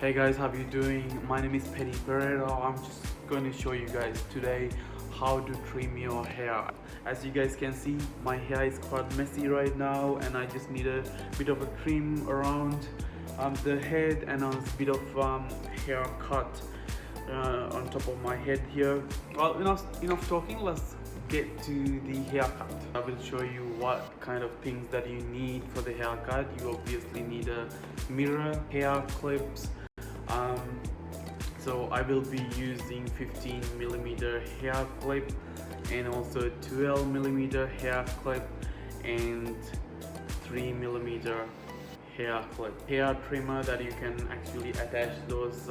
Hey guys, how you doing? My name is Penny Pereira. I'm just going to show you guys today how to trim your hair. As you guys can see, my hair is quite messy right now and I just need a bit of a trim around the head and a bit of hair cut on top of my head here. Well, enough talking, let's get to the haircut. I will show you what kind of things that you need for the haircut. You obviously need a mirror, hair clips. So I will be using 15mm hair clip and also 12mm hair clip and 3mm hair clip. Hair trimmer that you can actually attach those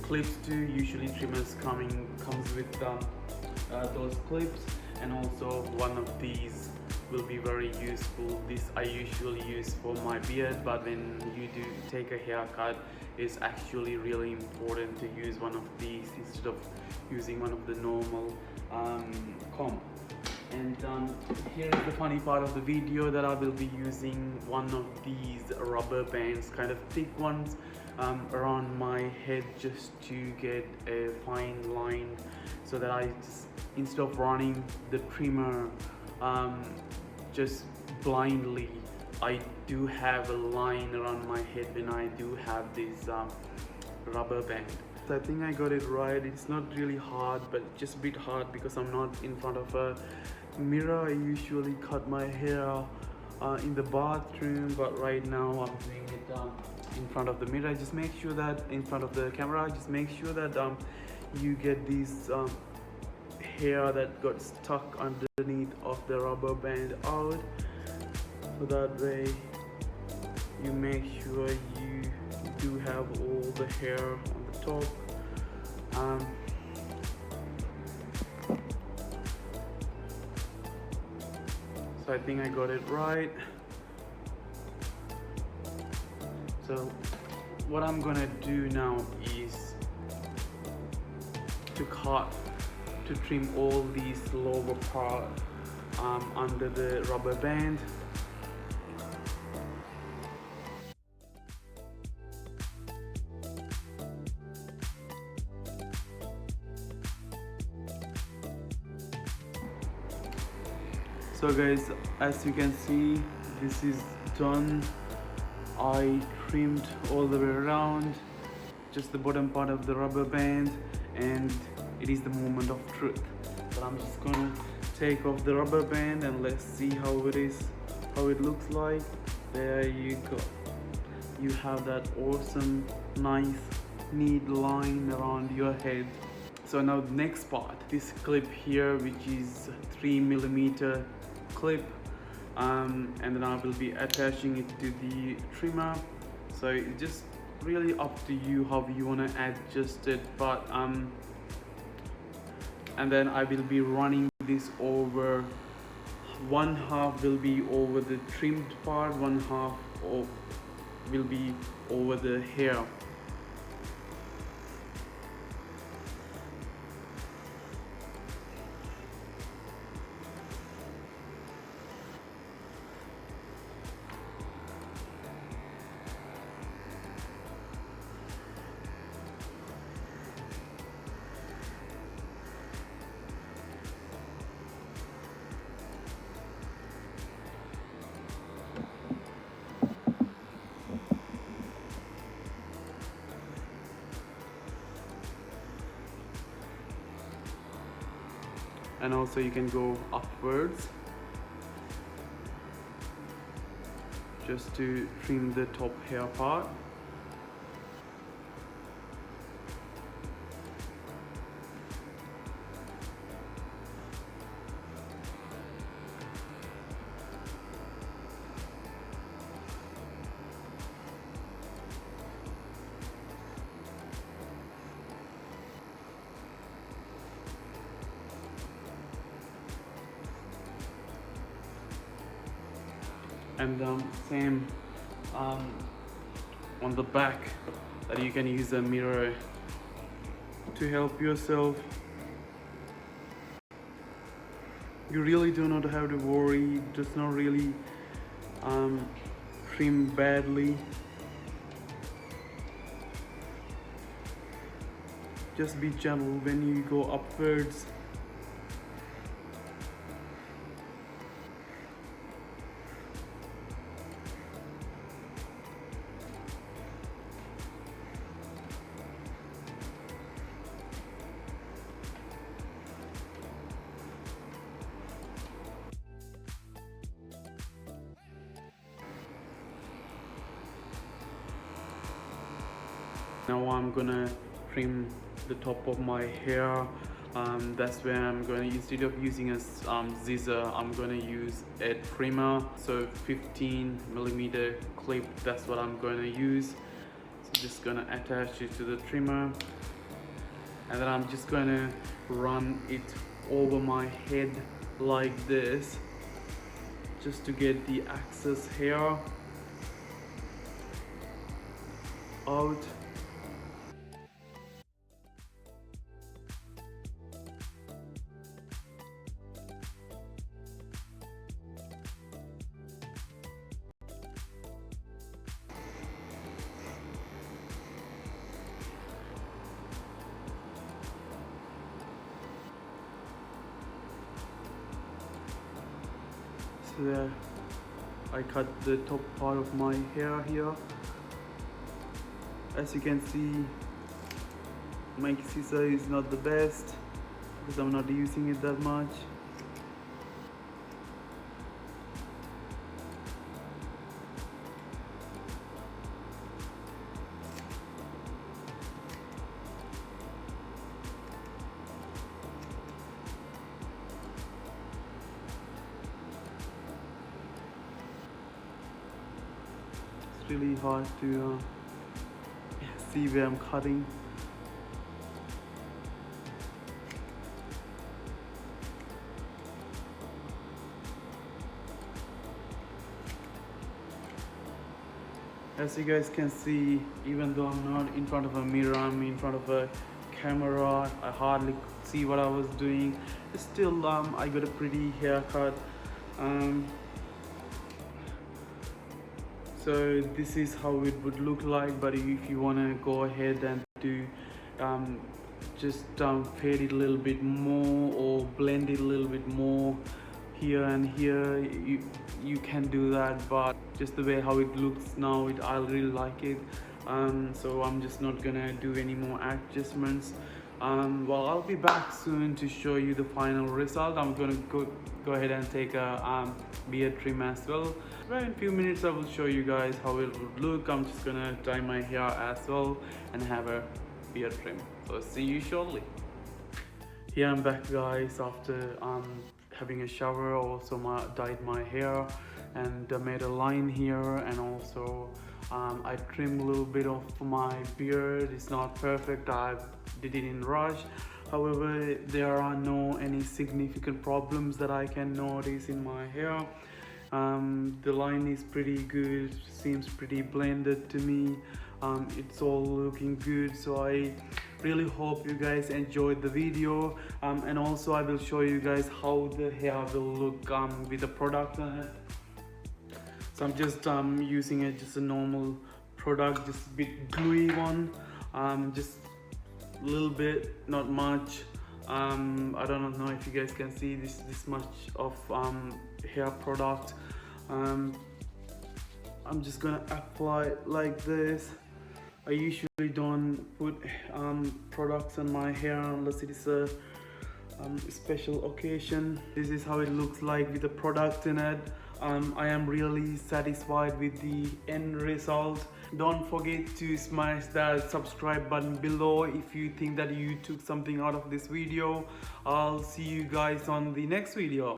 clips to. Usually trimmers comes with those clips, and also one of these will be very useful. This I usually use for my beard, but when you do take a haircut, it's actually really important to use one of these instead of using one of the normal comb. And here is the funny part of the video, that I will be using one of these rubber bands, kind of thick ones, around my head, just to get a fine line, so that I just, instead of running the trimmer just blindly, I do have a line around my head when I do have this rubber band. So I think I got it right. It's not really hard, but just a bit hard because I'm not in front of a mirror. I usually cut my hair in the bathroom, but right now I'm doing it in front of the mirror. Just make sure that in front of the camera, just make sure that you get these hair that got stuck underneath of the rubber band out, so that way you make sure you do have all the hair on the top. So I think I got it right. So what I'm gonna do now is to trim all these lower part under the rubber band. So guys, as you can see, this is done. I trimmed all the way around, just the bottom part of the rubber band, and it is the moment of truth. But I'm just gonna take off the rubber band and let's see how it looks like. There you go. You have that awesome, nice, neat line around your head. So now the next part, this clip here, which is 3mm clip, and then I will be attaching it to the trimmer. So it's just really up to you how you want to adjust it, but and then I will be running this over. One half will be over the trimmed part, one half will be over the hair. And also you can go upwards just to trim the top hair part. And same on the back, that you can use a mirror to help yourself. You really do not have to worry. It does not really trim badly. just be gentle when you go upwards. Now I'm gonna trim the top of my hair. That's where I'm gonna, instead of using a scissor, I'm gonna use a trimmer. So 15mm clip, that's what I'm gonna use. So just gonna attach it to the trimmer, and then I'm just gonna run it over my head like this, just to get the excess hair out. So there, I cut the top part of my hair here. As you can see, my scissor is not the best because I'm not using it that much. It's really hard to see where I'm cutting. As you guys can see, even though I'm not in front of a mirror, I'm in front of a camera, I hardly see what I was doing. Still, I got a pretty haircut. So this is how it would look like, but if you want to go ahead and do just fade it a little bit more or blend it a little bit more here and here, you can do that, but just the way how it looks now, I really like it. So I'm just not gonna do any more adjustments. Well, I'll be back soon to show you the final result. I'm gonna go ahead and take a beard trim as well. Well, in a few minutes I will show you guys how it would look. I'm just gonna dye my hair as well and have a beard trim. So see you shortly. Here I'm back, guys, after having a shower. Also dyed my hair and made a line here, and also I trimmed a little bit of my beard. It's not perfect, I did it in rush. However, there are any significant problems that I can notice in my hair. The line is pretty good, seems pretty blended to me. It's all looking good, so I really hope you guys enjoyed the video, and also I will show you guys how the hair will look with the product on it. So I'm just using it, just a normal product, just a bit gluey one, just a little bit, not much. I don't know if you guys can see this much of hair product. I'm just gonna apply it like this. I usually don't put products on my hair unless it is a special occasion. This is how it looks like with the product in it. I am really satisfied with the end result. Don't forget to smash that subscribe button below if you think that you took something out of this video. I'll see you guys on the next video.